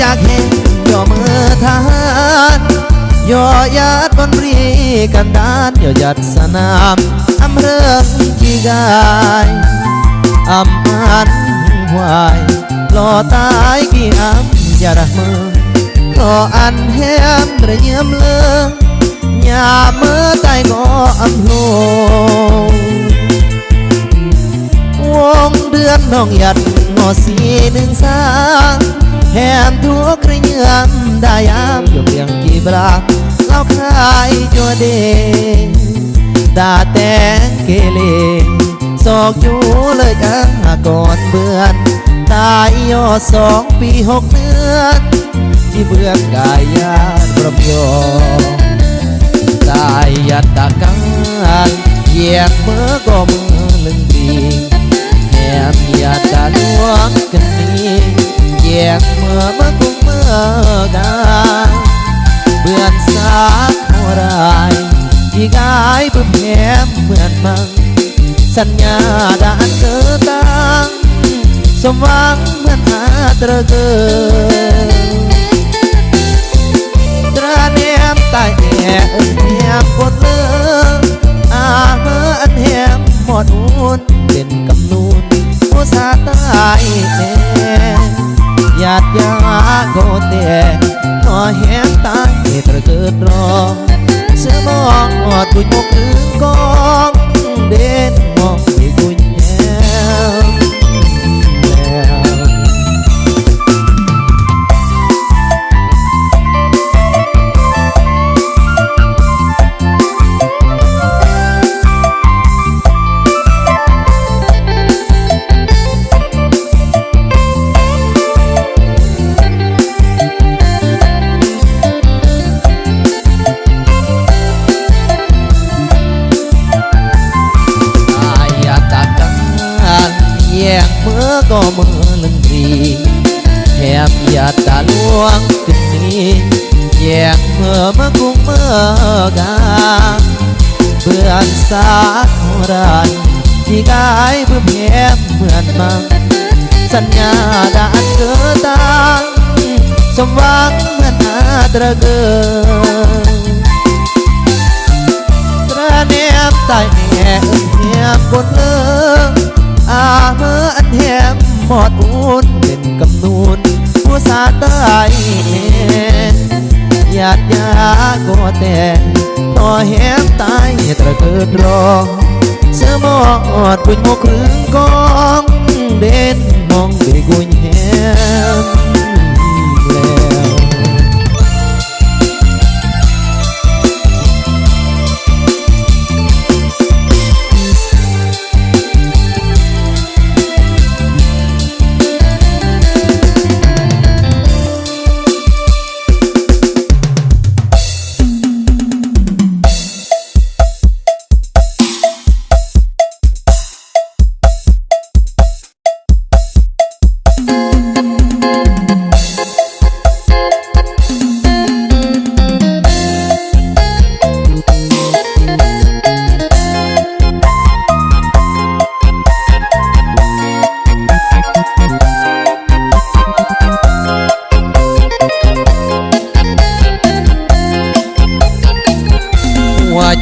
ากเห็นย่อมือทหารย่อยัดบนรีกันดานย่อยัดสนามอำเริงจีกายอำมันหวายรอตายกี่อำอย่าระเมอรออันแหมระเยี่ยมเลืองอย่าเมื่อใจก็อำโลวงเดือนน้องหยัดงอสีหนึ่งสาแหมทุกระเยี่ยมได้ยามยกเรียงกีบลาเล่าคายจัวเดดาแตงเกเล ศอกอยู่เลยก่อนเบื่อนตายย่อ2 ปี 6 เดือนที่เบื่อกายญาติประยอตายยัดตาการเหยียบเมื่อก็มือลึงดีแหมยาตาลวงกันนี้เหยียบเมื่อกุ้งเมื่อกายเบื่อนสาขรายที่กายเพื่อแหมเหมือนมังสัญญาด่านเกิดตังสมหวังเหมือนหาตระเกิดตระเนียมตายแอบเนียมกดเลือเมื่ออันแหมหมดอุ่นเป็นกำนูนผู้สาตายแน่หยาดยาโกเตหน่อแหมตายตระเกิดรอเสื้อมองหอดบุญมกถึงกองเด่นมองไปกุญแจแยกเมื่อก็มือลึงรีแหมหยาดตาลวงขึ้นนี้แยกเมื่อกุ้งเมื่อกาเบื่อสาขรานที่กายเพื่อแหมเหมือนมังสัญญาด่านเกิดตังสมหวังเหมือนหาตระเกิดตระเนียมตายแอบเนียมบนเลือเมื่ออันแหมหมดอุ่นเป็นกำนูนผู้สาตายแน่หยาดยาโกแต่ต่อแหมตายตระเกิดรองเสื้อหมอดบุญโมครึ่งกองเด่นมองไปกุญแหมแล้ว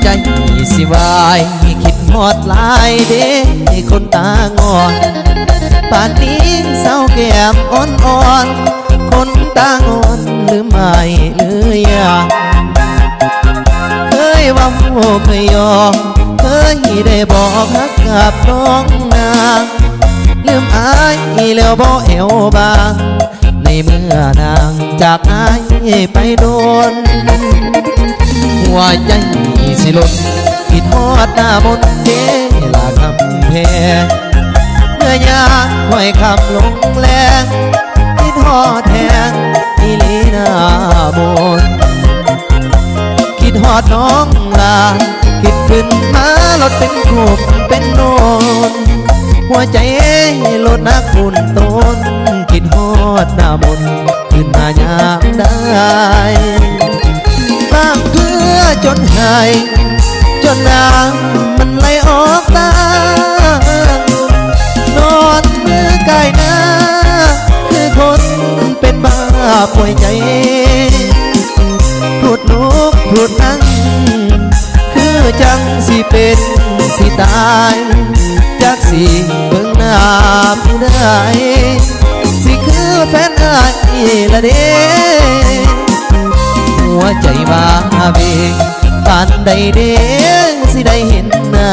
ใจสิวายคิดหอดลายเด้คนตางอนป่านนี้เศร้าแก้มอ่อนๆคนตางอนหรือไม่หรือยังเคยว่าเคยยอมเคยได้บอกฮักกับน้องนางลืมอายแล้วบ่เอวบางในเมื่อนางจากอายไปโดนหัวใจสิหล่นคิดฮอดหน้ามนเดลาคำแพงเมื่อยากห้อยคำลงแรงคิดฮอดแทงอีลีหน้ามนคิดฮอดน้องลาคิดขึ้นมาลดเป็นขบเป็นโนนหัวใจลดนักบุญต้นคิดฮอดหน้ามนขึ้นมายามได้บางเพื่อจนหายจนน้ำมันไหลออกตานอนมือกายหน้าคือคนเป็นบ้า ป่วยใจพูดลุกพูดนั่งคือจังสิเป็นสิตายจากสิเบิ่งหน้าผู้ใดสิคือแฟนอ้ายละเด้หัวใจว่าเบงปานใดเด้สิได้เห็นหน้า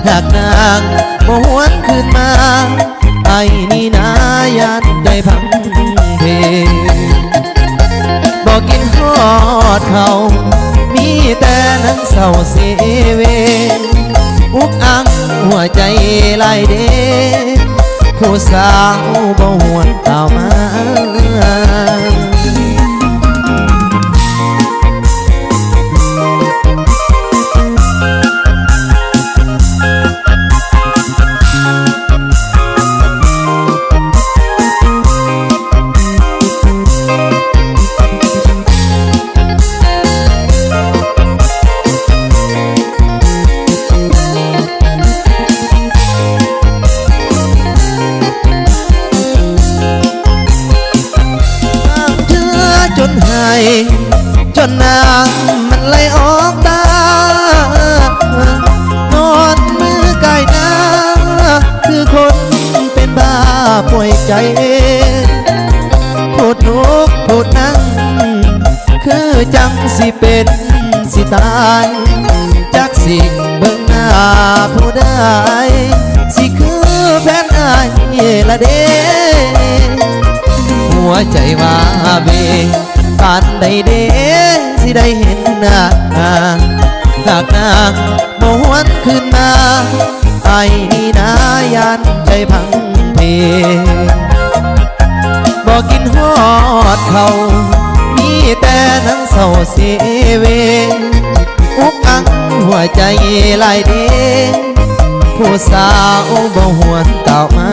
หากนางบ่หวนคืนมาไอ้นี่นายันใจพังเพบอกกินฮอดเขามีแต่นั่งเศร้าเสเวอุกอังหัวใจลายเดผู้สาวบ่หวนต่อมาจนหายจนน้ำมันไหลออกตานอนมือกายหน้าคือคนเป็นบ้าป่วยใจพูดลุกพูดนั่งคือจังสิเป็นสิตายจักสิเบิ่งหน้าผู้ใดสิคือแฟนอ้ายละเด้หัวใจว่าเบงปานใดเด้สิได้เห็นหน้าหากนางบ่หวนคืนมาไอ้นี่นายันใจพังเพบอกกินฮอดเขามีแต่นั่งเศร้าเสเวอุกอังหัวใจลายเด้ผู้สาวบ่หวนต่อมา